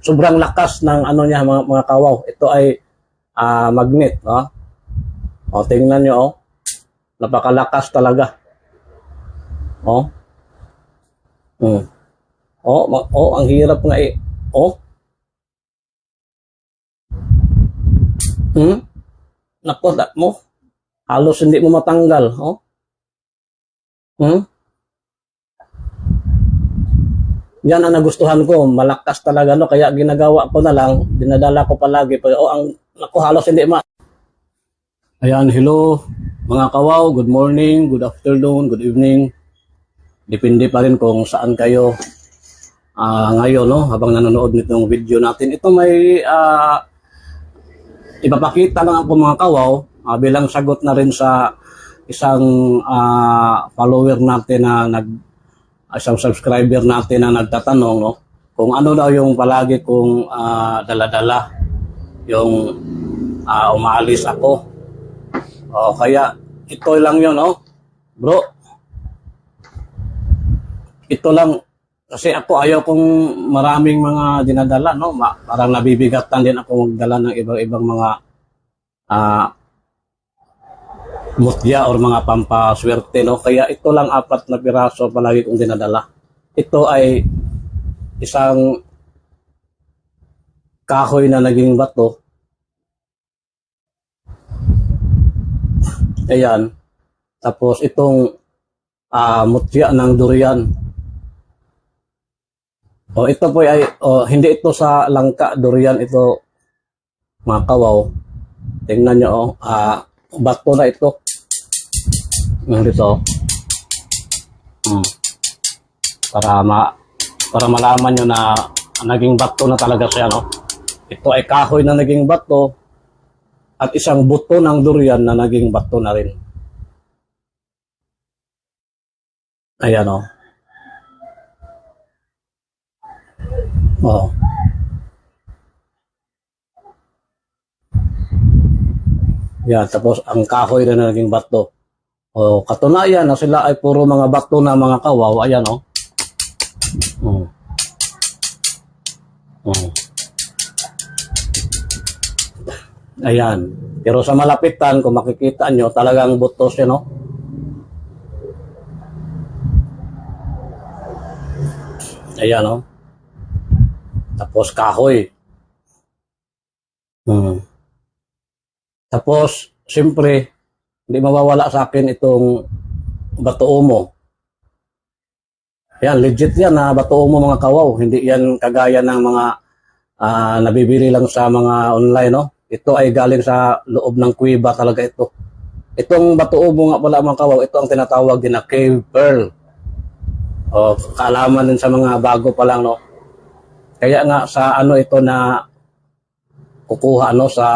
sobrang lakas ng ano niya mga kawaw. Ito ay magnet, no? O, tingnan nyo, oh. Napakalakas talaga. Oh. Ang hirap nga eh. Oh. Nako, mo. Halos hindi mo matanggal, oh. Yan ang nagustuhan ko, malakas talaga, no? Kaya ginagawa ko na lang, dinadala ko palagi. Nako, halos hindi Ayan, hello mga kawaw, good morning, good afternoon, good evening. Depende pa rin kung saan kayo ngayon, no? Habang nanonood nitong video natin. Ito may ipapakita lang ako mga kawaw bilang sagot na rin sa isang follower natin na isang subscriber natin na nagtatanong, no? Kung ano daw yung palagi kong dala-dala yung umaalis ako. Kaya ito lang yun, oh. Bro. Ito lang. Kasi ako ayaw kong maraming mga dinadala, no? Parang nabibigatan din ako magdala ng ibang mga mutya or mga pampaswerte, no? Kaya ito lang 4 na piraso palagi kong dinadala. Ito ay isang kahoy na naging bato. Ayan. Tapos itong mutya ng durian. Ito po ay hindi ito sa langka durian, ito mga kawaw. Tingnan nyo, bato na ito. Dito. Para malaman nyo na naging bato na talaga siya, no? Ito ay kahoy na naging bato. At isang buto ng durian na naging bato na rin. Ayan, oh. Yan, tapos ang kahoy na naging bato. Katunayan na sila ay puro mga bato na mga kawaw. Ayan, oh. Ayan. Pero sa malapitan, kung makikita nyo, talagang butos yun, no? Ayan, no? Tapos kahoy. Tapos, siyempre, hindi mawawala sa akin itong bato umo. Ayan, legit yan na bato umo mga kawaw. Hindi yan kagaya ng mga nabibili lang sa mga online, no? Ito ay galing sa loob ng kuweba talaga ito. Itong bato umo nga pala mga kawaw, ito ang tinatawag din na cave pearl. Kaalaman din sa mga bago pa lang, no? Kaya nga sa ito na kukuha sa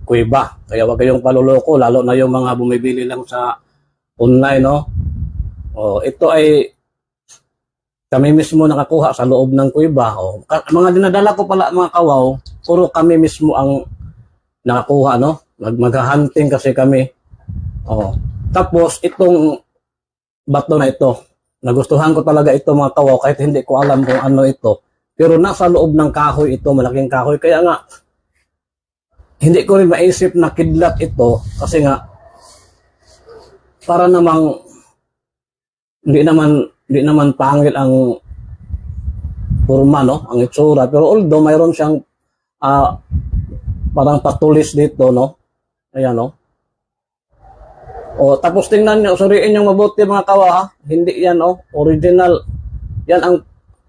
kuweba. Kaya wag kayong paluloko, lalo na yung mga bumibili lang sa online, no? Ito ay kami mismo nakakuha sa loob ng kuweba. Mga dinadala ko pala mga kawaw, puro kami mismo ang nakakuha, no? Mag-hunting kasi kami. Tapos itong bato na ito, nagustuhan ko talaga ito mga kawaw kahit hindi ko alam kung ano ito. Pero nasa loob ng kahoy ito, malaking kahoy. Kaya nga, hindi ko rin maisip na kidlat ito kasi nga, para namang hindi naman pangit ang forma, no? Ang itsura. Pero although mayroon siyang parang patulis dito, no? Ayan, no? Tapos tingnan nyo, suriin nyo mabuti mga kawa, ha? Hindi yan, original. Yan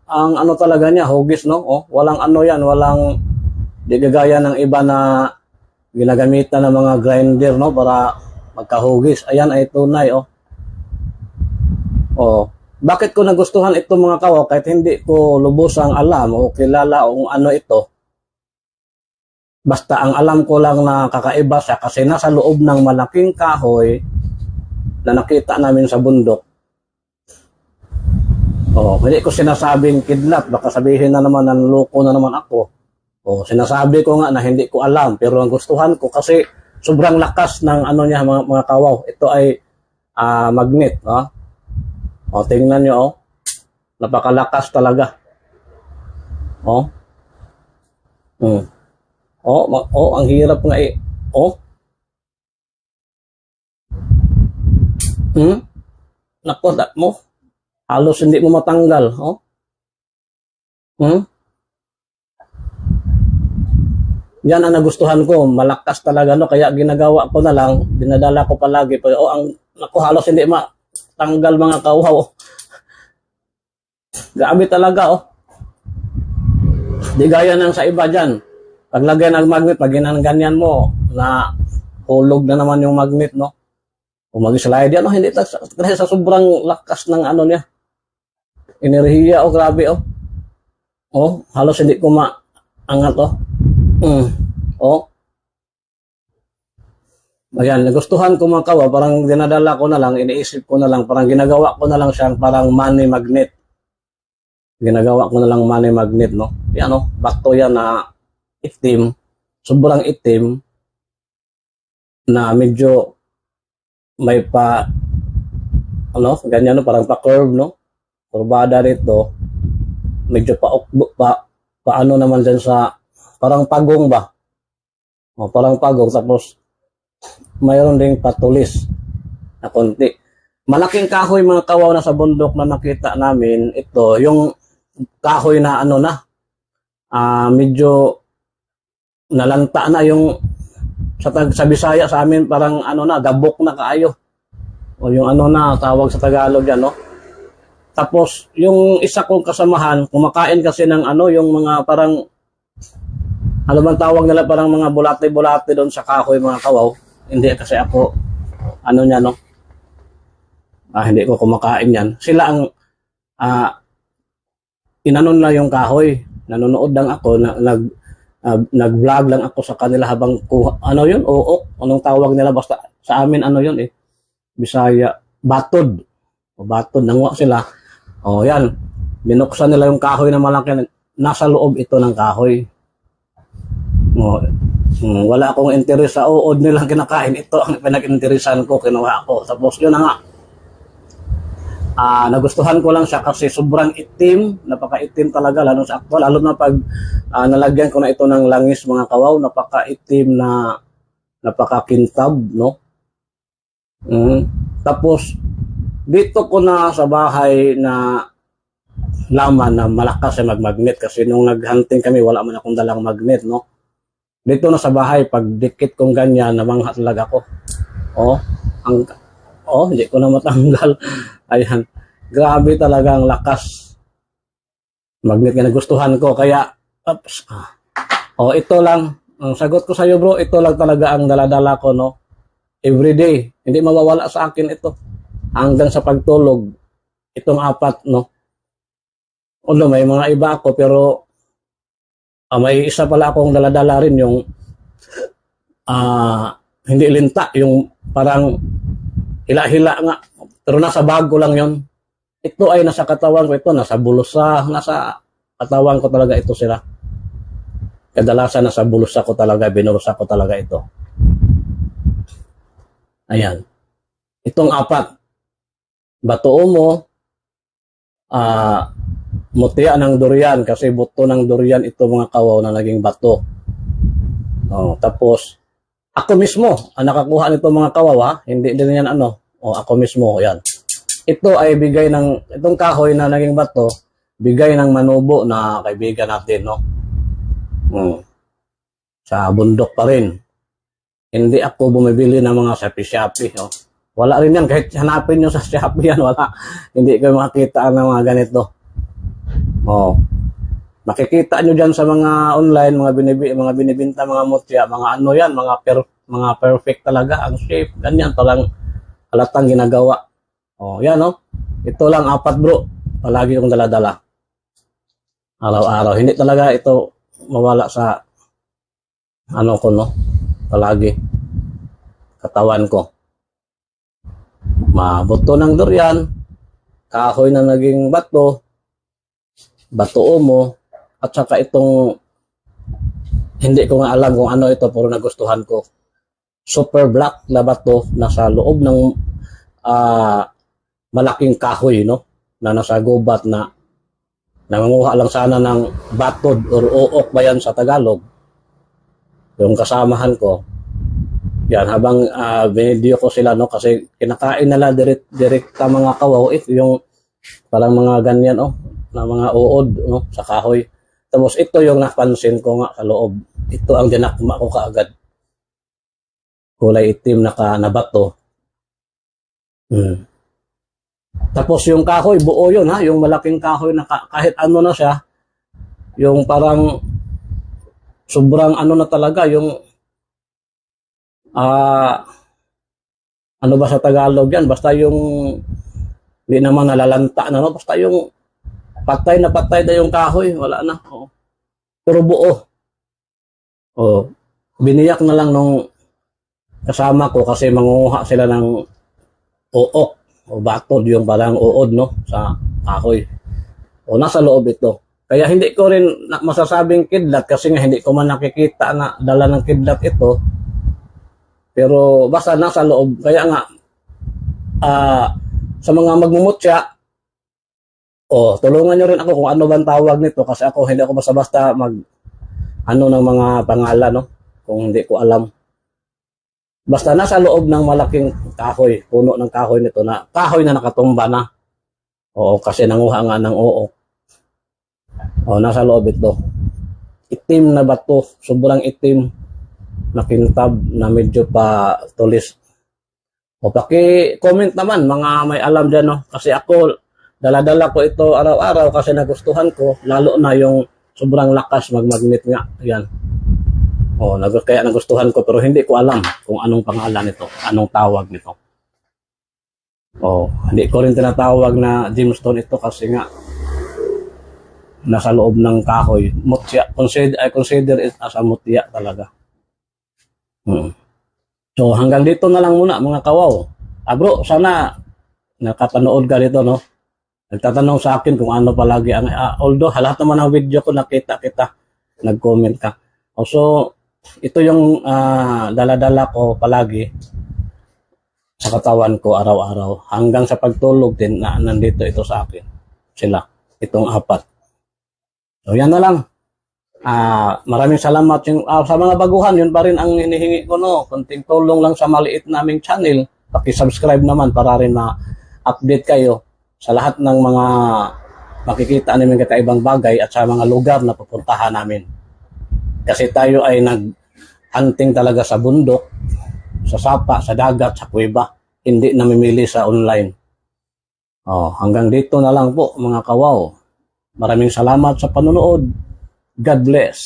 ang ano talaga niya, hugis, no? Walang ano yan, walang di gagaya ng iba na ginagamitan ng mga grinder, no? Para magkahugis. Ayan ay tunay, Bakit ko nagustuhan ito mga kawa kahit hindi ko lubusang alam o kilala kung ano ito? Basta ang alam ko lang na kakaiba siya kasi nasa loob ng malaking kahoy na nakita namin sa bundok. Hindi ko sinasabing kidnap, baka sabihin na naman nanloko na naman ako. Sinasabi ko nga na hindi ko alam, pero ang gustuhan ko kasi sobrang lakas ng niya mga kawaw. Ito ay magnet, tingnan nyo, napakalakas talaga. Hmm. Ang hirap nga eh. Oh, hmm? Nako, mo. Halos hindi mo matanggal. Oh, hmm? Yan ang nagustuhan ko. Malakas talaga, no? Kaya ginagawa ko na lang, dinadala ko palagi. Nako, halos hindi matanggal mga kauhaw. Oh. Grabe talaga, oh. Di gaya ng sa iba dyan. Paglagay ng magnet, pag ganyan mo, na hulog na naman yung magnet, no? Kung mag-slide yan, no? Hindi, kasi sa sobrang lakas ng ano niya. Enerhiya, oh, grabe, oh. Oh, halos hindi ko maangat, oh. Oh. Ayan, nagustuhan ko mga kawa, parang dinadala ko na lang, iniisip ko na lang, parang ginagawa ko na lang siyang parang money magnet. Ginagawa ko na lang money magnet, no? Yan, no? Bakto yan na itim, sobrang itim, na medyo may ganyan, no? Parang pa-curve, no? Kurbada rito, medyo paano naman dyan sa, parang pagong ba? O, parang pagong, tapos, mayroon ding patulis na konti. Malaking kahoy mga kawaw na sa bundok na nakita namin, ito, yung kahoy na medyo nalanta na yung sa Bisaya sa amin parang gabok na kaayo. O yung tawag sa Tagalog yan, no? Tapos, yung isa kong kasamahan, kumakain kasi ng yung mga parang, ano bang tawag nila, parang mga bulate-bulate doon sa kahoy mga kawaw. Hindi kasi ako, no? Hindi ko kumakain yan. Sila ang, inanon na yung kahoy. Nanonood lang ako, nag-vlog lang ako sa kanila habang, anong tawag nila, basta sa amin, Bisaya, batod. O batod, nanguha sila. O yan, binuksan nila yung kahoy na malaki, nasa loob ito ng kahoy. Wala akong interes sa uod nilang kinakain. Ito ang pinag-interesan ko, kinuha ko. Tapos yun na nga. Nagustuhan ko lang siya kasi sobrang itim, napaka-itim talaga, lalo sa actual. Lalo na pag nalagyan ko na ito ng langis mga kawaw, napaka-itim na napaka-kintab, no? Tapos, dito ko na sa bahay na laman na malakas ay mag-magnet kasi nung nag-hunting kami, wala man akong dalang magnet, no? Dito na sa bahay, pag dikit kong ganyan, namangha talaga ko. Hindi ko na matanggal. Ayan. Grabe talaga ang lakas. Magnet na nagustuhan ko. Kaya, ito lang. Ang sagot ko sa iyo, bro, ito lang talaga ang daladala ko, no? Everyday. Hindi mawawala sa akin ito. Hanggang sa pagtulog. Itong 4, no? May mga iba ako, pero may isa pala akong daladala rin yung hindi linta, yung parang hila-hila nga. Pero nasa bag ko lang yon. Ito ay nasa katawan ko, ito nasa bulsa, nasa katawan ko talaga ito sila. Kadalasan nasa bulsa ko talaga, binulsa ko talaga ito. Ayan. Itong 4. Batuo mo, mutya ng durian kasi buto ng durian ito mga kawaw na naging bato. Tapos ako mismo ang nakakuha nito mga kawaw, hindi din yan ako mismo yan. Ito ay bigay ng itong kahoy na naging bato, bigay ng manubo na kaibigan natin, no? Sa bundok pa rin. Hindi ako bumibili ng mga Shopee, no? Wala rin yan, kahit hanapin nyo sa Shopee yan, wala. Hindi kayo makakita ng mga ganito. Makikita nyo dyan sa mga online, mga binibinta, mga mutya, mga yan, mga perfect talaga, ang shape, ganyan, parang halatang ginagawa. Yan, no? Ito lang 4, bro. Palagi kong dala-dala. Araw-araw. Hindi talaga ito mawala sa ko, no? Palagi. Katawan ko. Mabuto ng durian, kahoy na naging bato, batuo mo, at saka itong hindi ko nga alam kung ano ito pero nagustuhan ko. Super black na bato nasa loob ng malaking kahoy, no? Na nasa gubat na Nangunguha lang sana ng batod or uok ba yan sa Tagalog. Yung kasamahan ko. Yan, habang binideo ko sila, no, kasi kinakain nila direkta mga kawaw. Ito yung parang mga ganyan, oh, na mga uod, no, sa kahoy. Tapos ito yung napansin ko nga sa loob. Ito ang dinakma ko kaagad. Kulay itim na bato. Tapos yung kahoy, buo yun ha, yung malaking kahoy na kahit ano na siya, yung parang sobrang ano na talaga, yung ano ba sa Tagalog yan, basta yung hindi naman nalalanta na, no? Basta yung patay na yung kahoy, wala na. Oh. Pero buo. Oh, biniyak na lang nung kasama ko kasi manguha sila ng uok o batod, yung parang uod, no, sa kahoy. O nasa loob ito. Kaya hindi ko rin masasabing kidlat kasi nga hindi ko man nakikita na dala ng kidlat ito. Pero basta nasa loob. Kaya nga, sa mga magmumutya, tulungan nyo rin ako kung ano bang tawag nito kasi ako hindi ako basta-basta ano ng mga pangalan, no, kung hindi ko alam. Basta nasa loob ng malaking kahoy, puno ng kahoy nito na kahoy na nakatumba na. Oo, kasi nanguha nga ng uok. Nasa loob ito. Itim na bato, sobrang itim na kintab na medyo pa tulis. Paki-comment naman mga may alam dyan, no? Kasi ako, dala-dala ko ito araw-araw kasi nagustuhan ko, lalo na yung sobrang lakas magmagnet nga. Yan. Kaya nagustuhan ko pero hindi ko alam kung anong pangalan nito, anong tawag nito. Hindi ko rin tinatawag na gemstone ito kasi nga nasa loob ng kahoy. Mutya, I consider it as a mutya talaga. So hanggang dito na lang muna mga kawaw. Bro, sana nakapanood ka dito, no? Nagtatanong sa akin kung ano palagi ang although lahat naman ng video ko nakita kita, nag-comment ka. So ito yung dala-dala ko palagi sa katawan ko araw-araw. Hanggang sa pagtulog din na nandito ito sa akin. Sila, itong 4. So yan na lang. Maraming salamat. Sa mga baguhan, yun pa rin ang hinihingi ko, no. Konting tulong lang sa maliit naming channel. Paki-subscribe naman para rin ma-update kayo sa lahat ng mga makikita namin kakaibang bagay at sa mga lugar na pupuntahan namin. Kasi tayo ay nag-hunting talaga sa bundok, sa sapa, sa dagat, sa kuweba. Hindi namimili sa online. Hanggang dito na lang po mga kawaw. Maraming salamat sa panonood. God bless.